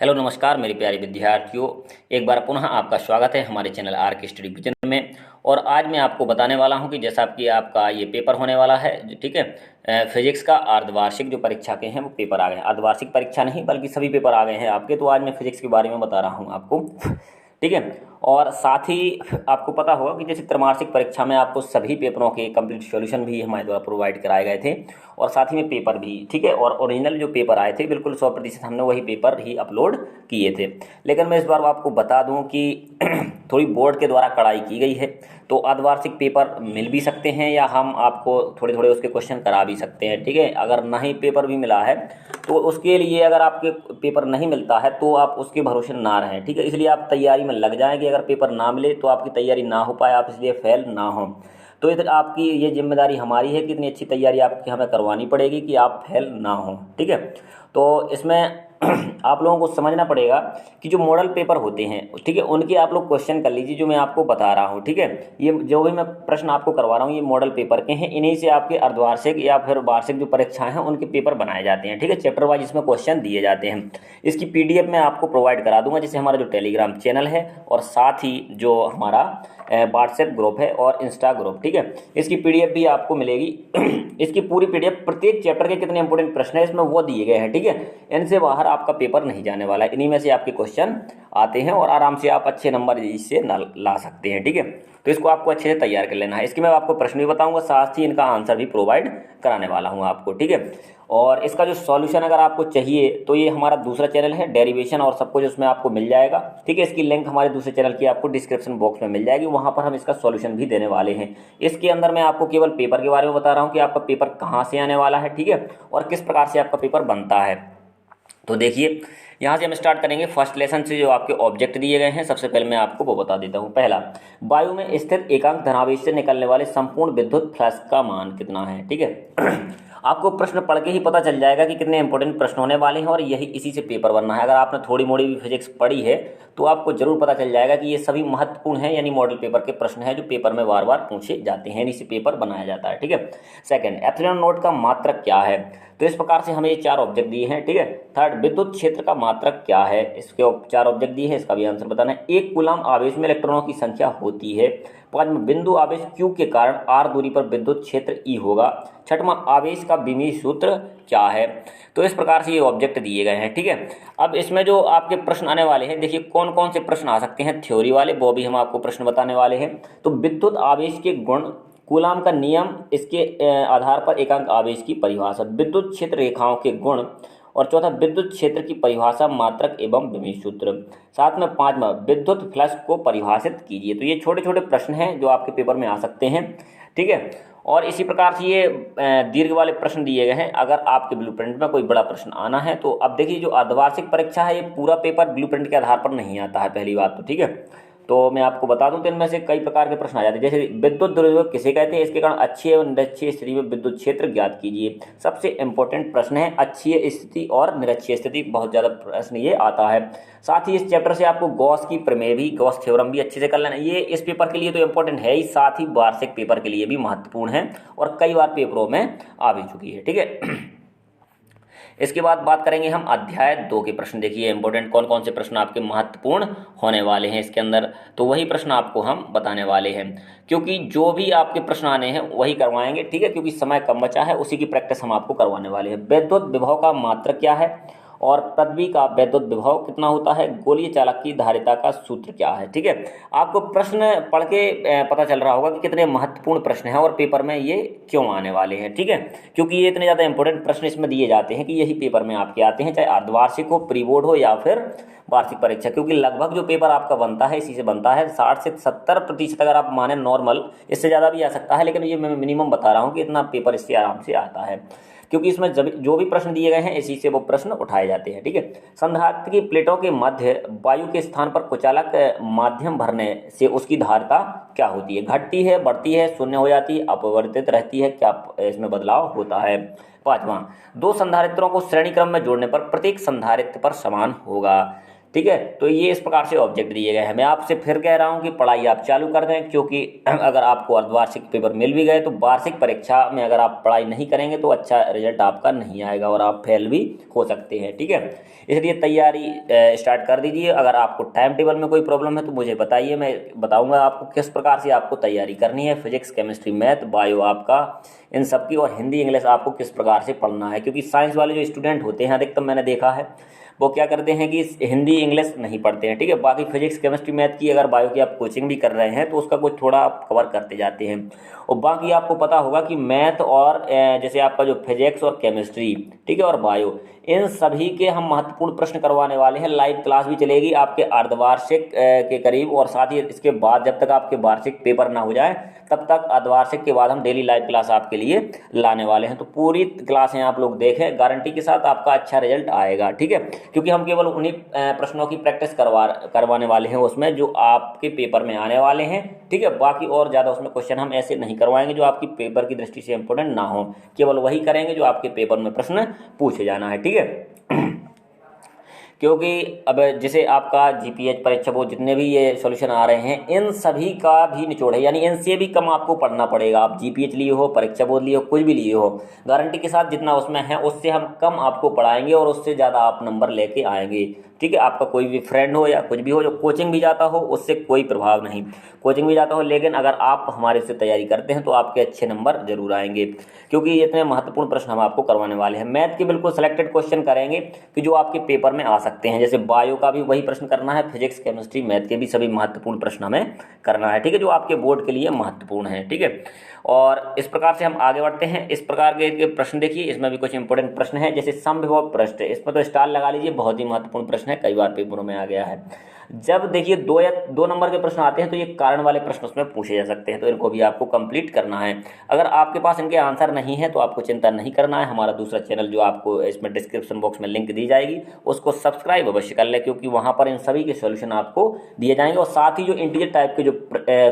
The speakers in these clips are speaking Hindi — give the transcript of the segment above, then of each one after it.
हेलो नमस्कार मेरे प्यारे विद्यार्थियों। एक बार पुनः आपका स्वागत है हमारे चैनल आर के स्टडी विजन में। और आज मैं आपको बताने वाला हूं कि जैसा कि आपका ये पेपर होने वाला है, ठीक है। फिजिक्स का अर्धवार्षिक जो परीक्षा के हैं वो पेपर आ गए हैं। अर्धवार्षिक परीक्षा नहीं बल्कि सभी पेपर आ गए हैं आपके। तो आज मैं फिजिक्स के बारे में बता रहा हूँ आपको, ठीक है। और साथ ही आपको पता होगा कि जैसे त्रैमासिक परीक्षा में आपको सभी पेपरों के कंप्लीट सॉल्यूशन भी हमारे द्वारा प्रोवाइड कराए गए थे और साथ ही में पेपर भी, ठीक है। और ओरिजिनल जो पेपर आए थे बिल्कुल 100% हमने वही पेपर ही अपलोड किए थे। लेकिन मैं इस बार आपको बता दूं कि थोड़ी बोर्ड के द्वारा कड़ाई की गई है, तो अर्धवार्षिक पेपर मिल भी सकते हैं या हम आपको थोड़े थोड़े उसके क्वेश्चन करा भी सकते हैं, ठीक है। अगर नहीं पेपर भी मिला है तो उसके लिए, अगर आपके पेपर नहीं मिलता है तो आप उसके भरोसे ना रहें, ठीक है। इसलिए आप तैयारी में लग जाएं कि अगर पेपर ना मिले तो आपकी तैयारी ना हो पाए, आप इसलिए फेल ना हो। तो इधर आपकी ये जिम्मेदारी हमारी है कि इतनी अच्छी तैयारी आपकी हमें करवानी पड़ेगी कि आप फेल ना हो, ठीक है। तो इसमें आप लोगों को समझना पड़ेगा कि जो मॉडल पेपर होते हैं, ठीक है, उनके आप लोग क्वेश्चन कर लीजिए जो मैं आपको बता रहा हूँ, ठीक है। ये जो भी मैं प्रश्न आपको करवा रहा हूँ ये मॉडल पेपर के हैं। इन्हीं से आपके अर्धवार्षिक या फिर वार्षिक जो परीक्षाएं हैं उनके पेपर बनाए जाते हैं, ठीक है। चैप्टर वाइज इसमें क्वेश्चन दिए जाते हैं। इसकी पीडीएफ मैं आपको प्रोवाइड करा दूंगा, जैसे हमारा जो टेलीग्राम चैनल है और साथ ही जो हमारा व्हाट्सएप ग्रुप है और इंस्टा ग्रुप, ठीक है। इसकी पीडीएफ भी आपको मिलेगी। इसकी पूरी पीडीएफ, प्रत्येक चैप्टर के कितने इंपॉर्टेंट प्रश्न है इसमें वो दिए गए हैं, ठीक है। इनसे बाहर आपका पेपर नहीं जाने वाला है। इन्हीं में से आपके क्वेश्चन आते हैं और आराम से आप अच्छे नंबर इससे ला सकते हैं, ठीक है। तो इसको आपको अच्छे से तैयार कर लेना है। इसके मैं आपको प्रश्न भी बताऊंगा, साथ ही इनका आंसर भी प्रोवाइड कराने वाला हूं आपको, ठीक है। और इसका जो सॉल्यूशन अगर आपको चाहिए तो ये हमारा दूसरा चैनल है डेरिवेशन और सब कुछ उसमें आपको मिल जाएगा, ठीक है। इसकी लिंक हमारे दूसरे चैनल की आपको डिस्क्रिप्शन बॉक्स में मिल जाएगी, वहां पर हम इसका सॉल्यूशन भी देने वाले हैं। इसके अंदर मैं आपको केवल पेपर के बारे में बता रहा हूँ कि आपका पेपर कहाँ से आने वाला है, ठीक है, और किस प्रकार से आपका पेपर बनता है। तो देखिए, यहाँ से हम स्टार्ट करेंगे फर्स्ट लेसन से। जो आपके ऑब्जेक्ट दिए गए हैं सबसे पहले मैं आपको वो बता देता हूँ। पहला, वायु में स्थित एकांक धनावेश से निकलने वाले संपूर्ण विद्युत फ्लक्स का मान कितना है, ठीक है। आपको प्रश्न पढ़ के ही पता चल जाएगा कि कितने इंपॉर्टेंट प्रश्न होने वाले हैं और यही इसी से पेपर बनना है। अगर आपने थोड़ी मोड़ी भी फिजिक्स पढ़ी है तो आपको जरूर पता चल जाएगा कि ये सभी महत्वपूर्ण हैं, यानी मॉडल पेपर के प्रश्न हैं जो पेपर में बार बार पूछे जाते हैं, इसी पेपर बनाया जाता है, ठीक है। सेकंड, एप्सिलॉन नोट का मात्रक क्या है। तो इस प्रकार से हमें ये 4 ऑब्जेक्ट दिए हैं, ठीक है। थर्ड, विद्युत क्षेत्र का मात्रक क्या है। इसके 4 ऑब्जेक्ट दिए हैं, इसका भी आंसर बताना है। एक कूलम आवेश में इलेक्ट्रॉनों की संख्या होती है। पांचवा, बिंदु आवेश Q के कारण r दूरी पर विद्युत क्षेत्र E होगा। छठवां, आवेश का विमीय सूत्र क्या है। तो इस प्रकार से ये ऑब्जेक्ट दिए गए हैं, ठीक है। अब इसमें जो आपके प्रश्न आने वाले हैं, देखिए कौन कौन से प्रश्न आ सकते हैं थ्योरी वाले, वो भी हम आपको प्रश्न बताने वाले हैं। तो विद्युत आवेश के गुण, कूलाम का नियम, इसके आधार पर एकांक आवेश की परिभाषा, विद्युत क्षेत्र रेखाओं के गुण, और चौथा, विद्युत क्षेत्र की परिभाषा, मात्रक एवं विमीय सूत्र। साथ में पांचवा, विद्युत फ्लक्स को परिभाषित कीजिए। तो ये छोटे छोटे प्रश्न हैं जो आपके पेपर में आ सकते हैं, ठीक है। और इसी प्रकार से ये दीर्घ वाले प्रश्न दिए गए हैं। अगर आपके ब्लूप्रिंट में कोई बड़ा प्रश्न आना है तो अब देखिए, जो अर्धवार्षिक परीक्षा है ये पूरा पेपर ब्लूप्रिंट के आधार पर नहीं आता है, पहली बात तो, ठीक है। तो मैं आपको बता दूं तो इनमें से कई प्रकार के प्रश्न आ जाते हैं, जैसे विद्युत द्रव्यवेग किसे कहते हैं, इसके कारण अक्षीय एवं निरक्षीय स्थिति में विद्युत क्षेत्र ज्ञात कीजिए। सबसे इंपॉर्टेंट प्रश्न है अक्षीय स्थिति और निरक्षीय स्थिति, बहुत ज्यादा प्रश्न ये आता है। साथ ही इस चैप्टर से आपको गॉस की प्रमेय भी, गॉस थ्योरम भी अच्छे से कर लेना। ये इस पेपर के लिए तो इंपॉर्टेंट है ही, साथ ही वार्षिक पेपर के लिए भी महत्वपूर्ण है और कई बार पेपरों में आ भी चुकी है, ठीक है। इसके बाद बात करेंगे हम अध्याय 2 के प्रश्न। देखिए इंपॉर्टेंट कौन कौन से प्रश्न आपके महत्वपूर्ण होने वाले हैं इसके अंदर, तो वही प्रश्न आपको हम बताने वाले हैं, क्योंकि जो भी आपके प्रश्न आने हैं वही करवाएंगे, ठीक है, क्योंकि समय कम बचा है, उसी की प्रैक्टिस हम आपको करवाने वाले हैं। विद्युत विभव का मात्रक क्या है और पृथ्वी का विद्युत विभव कितना होता है, गोलीय चालक की धारिता का सूत्र क्या है, ठीक है। आपको प्रश्न पढ़ के पता चल रहा होगा कि कितने महत्वपूर्ण प्रश्न हैं और पेपर में ये क्यों आने वाले हैं, ठीक है। क्योंकि ये इतने ज़्यादा इंपॉर्टेंट प्रश्न इसमें दिए जाते हैं कि यही पेपर में आपके आते हैं, चाहे अर्धवार्षिक हो, प्री बोर्ड हो या फिर वार्षिक परीक्षा। क्योंकि लगभग जो पेपर आपका बनता है इसी से बनता है। 60 से 70% अगर आप माने नॉर्मल, इससे ज़्यादा भी आ सकता है, लेकिन ये मैं मिनिमम बता रहा हूँ कि इतना पेपर इससे आराम से आता है, क्योंकि इसमें जो भी प्रश्न दिए गए हैं इसी से वो प्रश्न उठाए जाते हैं, ठीक है। संधारित्र की प्लेटों के मध्य वायु के स्थान पर कुचालक माध्यम भरने से उसकी धारिता क्या होती है, घटती है, बढ़ती है, शून्य हो जाती है, अपरिवर्तित रहती है, क्या इसमें बदलाव होता है। पांचवा, दो संधारित्रों को श्रेणी क्रम में जोड़ने पर प्रत्येक संधारित्र पर समान होगा। ठीक है। तो ये इस प्रकार से ऑब्जेक्ट दिए गए हैं। मैं आपसे फिर कह रहा हूँ कि पढ़ाई आप चालू कर दें, क्योंकि अगर आपको अर्धवार्षिक पेपर मिल भी गए तो वार्षिक परीक्षा में अगर आप पढ़ाई नहीं करेंगे तो अच्छा रिजल्ट आपका नहीं आएगा और आप फेल भी हो सकते हैं, ठीक है। इसलिए तैयारी स्टार्ट कर दीजिए। अगर आपको टाइम टेबल में कोई प्रॉब्लम है तो मुझे बताइए, मैं बताऊंगा आपको किस प्रकार से आपको तैयारी करनी है। फिजिक्स, केमिस्ट्री, मैथ, बायो आपका इन सब की, और हिंदी इंग्लिश आपको किस प्रकार से पढ़ना है। क्योंकि साइंस वाले जो स्टूडेंट होते हैं अधिकतर मैंने देखा है वो क्या करते हैं कि हिंदी इंग्लिश नहीं पढ़ते हैं, ठीक है। बाकी फिजिक्स, केमिस्ट्री, मैथ की अगर बायो की आप कोचिंग भी कर रहे हैं तो उसका कुछ थोड़ा आप कवर करते जाते हैं। और बाकी आपको पता होगा कि मैथ और जैसे आपका जो फिजिक्स और केमिस्ट्री, ठीक है, और बायो, इन सभी के हम महत्वपूर्ण प्रश्न करवाने वाले हैं। लाइव क्लास भी चलेगी आपके अर्धवार्षिक के करीब, और साथ ही इसके बाद जब तक आपके वार्षिक पेपर ना हो जाए तब तक अर्धवार्षिक के बाद हम डेली लाइव क्लास आपके लिए लाने वाले हैं। तो पूरी क्लासें आप लोग देखें, गारंटी के साथ आपका अच्छा रिजल्ट आएगा, ठीक है। क्योंकि हम केवल उन्हीं प्रश्नों की प्रैक्टिस करवाने वाले हैं उसमें जो आपके पेपर में आने वाले हैं, ठीक है। बाकी और ज़्यादा उसमें क्वेश्चन हम ऐसे नहीं करवाएंगे जो आपकी पेपर की दृष्टि से इंपॉर्टेंट ना हो, केवल वही करेंगे जो आपके पेपर में प्रश्न पूछे जाना है, ठीक है। क्योंकि अब जैसे आपका जीपीएच परीक्षा वो जितने भी ये सॉल्यूशन आ रहे हैं इन सभी का भी निचोड़ है, यानी इनसे भी कम आपको पढ़ना पड़ेगा। आप जीपीएच लिए हो, परीक्षा बोर्ड लिए हो, कुछ भी लिए हो, गारंटी के साथ जितना उसमें है उससे हम कम आपको पढ़ाएंगे और उससे ज़्यादा आप नंबर लेके आएंगे, ठीक है। आपका कोई भी फ्रेंड हो या कुछ भी हो जो कोचिंग भी जाता हो उससे कोई प्रभाव नहीं, कोचिंग भी जाता हो, लेकिन अगर आप हमारे से तैयारी करते हैं तो आपके अच्छे नंबर जरूर आएंगे। क्योंकि इतने महत्वपूर्ण प्रश्न हम आपको करवाने वाले हैं। मैथ के बिल्कुल सेलेक्टेड क्वेश्चन करेंगे कि जो आपके पेपर में आ सकते हैं। जैसे बायो का भी वही प्रश्न करना है, फिजिक्स, केमिस्ट्री, मैथ के भी सभी महत्वपूर्ण प्रश्न हमें करना है, ठीक है, जो आपके बोर्ड के लिए महत्वपूर्ण है, ठीक है। और इस प्रकार से हम आगे बढ़ते हैं। इस प्रकार के प्रश्न देखिए, इसमें भी कुछ इंपॉर्टेंट प्रश्न है। जैसे समविभव पृष्ठ, इसमें तो स्टार लगा लीजिए, बहुत ही महत्वपूर्ण प्रश्न है, कई बार पेपरों में आ गया है। जब देखिए दो नंबर के प्रश्न आते हैं तो ये कारण वाले प्रश्न उसमें पूछे जा सकते हैं, तो इनको भी आपको कंप्लीट करना है। अगर आपके पास इनके आंसर नहीं है तो आपको चिंता नहीं करना है। हमारा दूसरा चैनल जो आपको इसमें डिस्क्रिप्शन बॉक्स में लिंक दी जाएगी उसको सब्सक्राइब अवश्य कर लें, क्योंकि वहाँ पर इन सभी के सॉल्यूशन आपको दिए जाएंगे। और साथ ही जो इंटीजर टाइप के जो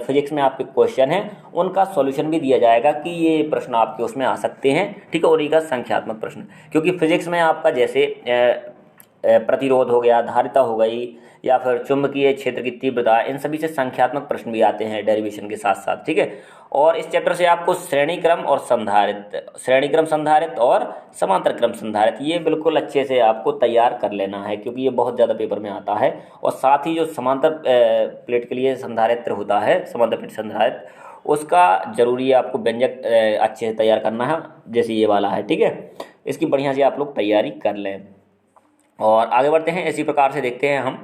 फिजिक्स में आपके क्वेश्चन हैं उनका सॉल्यूशन भी दिया जाएगा कि ये प्रश्न आपके उसमें आ सकते हैं, ठीक है। और इनका संख्यात्मक प्रश्न, क्योंकि फिजिक्स में आपका जैसे प्रतिरोध हो गया, धारिता हो गई, या फिर चुंबकीय क्षेत्र की तीव्रता, इन सभी से संख्यात्मक प्रश्न भी आते हैं डेरिवेशन के साथ साथ, ठीक है। और इस चैप्टर से आपको श्रेणी क्रम संधारित और समांतर क्रम संधारित, ये बिल्कुल अच्छे से आपको तैयार कर लेना है, क्योंकि ये बहुत ज़्यादा पेपर में आता है। और साथ ही जो समांतर प्लेट के लिए संधारित्र होता है, समांतर प्लेट संधारित्र, उसका जरूरी है आपको व्यंजक अच्छे से तैयार करना है, जैसे ये वाला है, ठीक है। इसकी बढ़िया से आप लोग तैयारी कर लें। और आगे बढ़ते हैं, इसी प्रकार से देखते हैं हम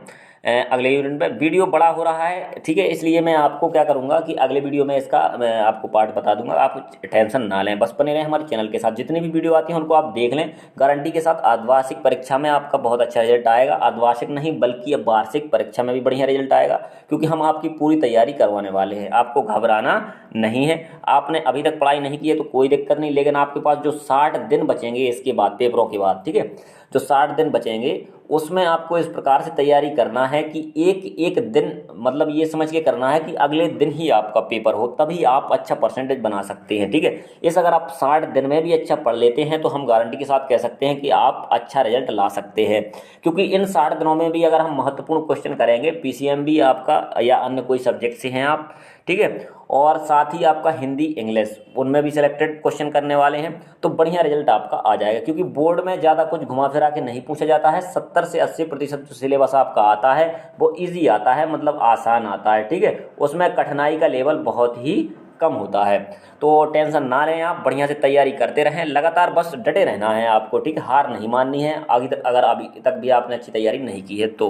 अगले यूनिट में। वीडियो बड़ा हो रहा है, ठीक है, इसलिए मैं आपको क्या करूंगा कि अगले वीडियो में इसका मैं आपको पार्ट बता दूंगा। आप टेंशन ना लें, बस बने रहें हमारे चैनल के साथ। जितनी भी वीडियो आती हैं उनको आप देख लें। गारंटी के साथ अर्धवार्षिक परीक्षा में आपका बहुत अच्छा रिजल्ट आएगा। अर्धवार्षिक नहीं बल्कि अब वार्षिक परीक्षा में भी बढ़िया रिजल्ट आएगा, क्योंकि हम आपकी पूरी तैयारी करवाने वाले हैं। आपको घबराना नहीं है। आपने अभी तक पढ़ाई नहीं की है तो कोई दिक्कत नहीं, लेकिन आपके पास जो 60 दिन बचेंगे इसके बाद, पेपरों के बाद, ठीक है, जो 60 दिन बचेंगे उसमें आपको इस प्रकार से तैयारी करना है कि एक एक दिन, मतलब ये समझ के करना है कि अगले दिन ही आपका पेपर हो, तभी आप अच्छा परसेंटेज बना सकते हैं, ठीक है। इस अगर आप 60 दिन में भी अच्छा पढ़ लेते हैं तो हम गारंटी के साथ कह सकते हैं कि आप अच्छा रिजल्ट ला सकते हैं। क्योंकि इन 60 दिनों में भी अगर हम महत्वपूर्ण क्वेश्चन करेंगे, पीसीएमबी आपका या अन्य कोई सब्जेक्ट से हैं आप, ठीक है, और साथ ही आपका हिंदी इंग्लिश उनमें भी सिलेक्टेड क्वेश्चन करने वाले हैं, तो बढ़िया रिजल्ट आपका आ जाएगा। क्योंकि बोर्ड में ज़्यादा कुछ घुमा फिरा के नहीं पूछा जाता है। 70 से 80% जो सिलेबस आपका आता है वो इजी आता है, मतलब आसान आता है, ठीक है। उसमें कठिनाई का लेवल बहुत ही कम होता है। तो टेंशन ना लें, आप बढ़िया से तैयारी करते रहें, लगातार बस डटे रहना है आपको, ठीक है, हार नहीं माननी है आगे तक। अगर अभी तक भी आपने अच्छी तैयारी नहीं की है तो,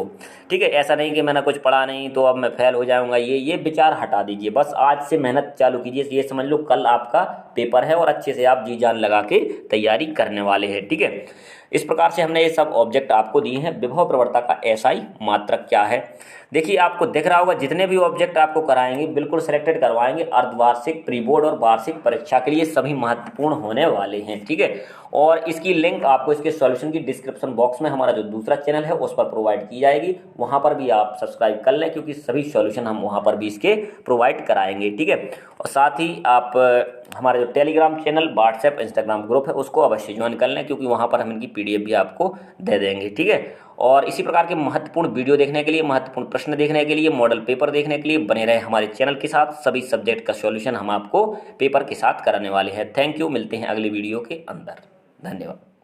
ठीक है, ऐसा नहीं कि मैंने कुछ पढ़ा नहीं तो अब मैं फेल हो जाऊंगा, ये विचार हटा दीजिए। बस आज से मेहनत चालू कीजिए। ये समझ लो कल आपका पेपर है और अच्छे से आप जी जान लगा के तैयारी करने वाले हैं, ठीक है। इस प्रकार से हमने ये सब ऑब्जेक्ट आपको दिए हैं। विभव प्रवणता का एसआई मात्रक क्या है, देखिए आपको दिख रहा होगा। जितने भी ऑब्जेक्ट आपको कराएंगे बिल्कुल सिलेक्टेड करवाएंगे, अर्धवार्षिक, प्री बोर्ड और वार्षिक परीक्षा के लिए सभी महत्वपूर्ण होने वाले हैं, ठीक है। और इसकी लिंक आपको इसके सॉल्यूशन की डिस्क्रिप्शन बॉक्स में हमारा जो दूसरा चैनल है उस पर प्रोवाइड की जाएगी, वहां पर भी आप सब्सक्राइब कर लें, क्योंकि सभी सॉल्यूशन हम वहां पर भी इसके प्रोवाइड कराएंगे, ठीक है। और साथ ही आप हमारा जो Telegram channel, WhatsApp, Instagram group है उसको अवश्य ज्वाइन कर लें, क्योंकि वहाँ पर हम इनकी PDF भी आपको दे देंगे, ठीक है। और इसी प्रकार के महत्वपूर्ण वीडियो देखने के लिए, महत्वपूर्ण प्रश्न देखने के लिए, मॉडल पेपर देखने के लिए बने रहे हमारे चैनल के साथ। सभी सब्जेक्ट का सॉल्यूशन हम आपको पेपर के साथ कराने वाले हैं। थैंक यू, मिलते हैं अगली वीडियो के अंदर। धन्यवाद।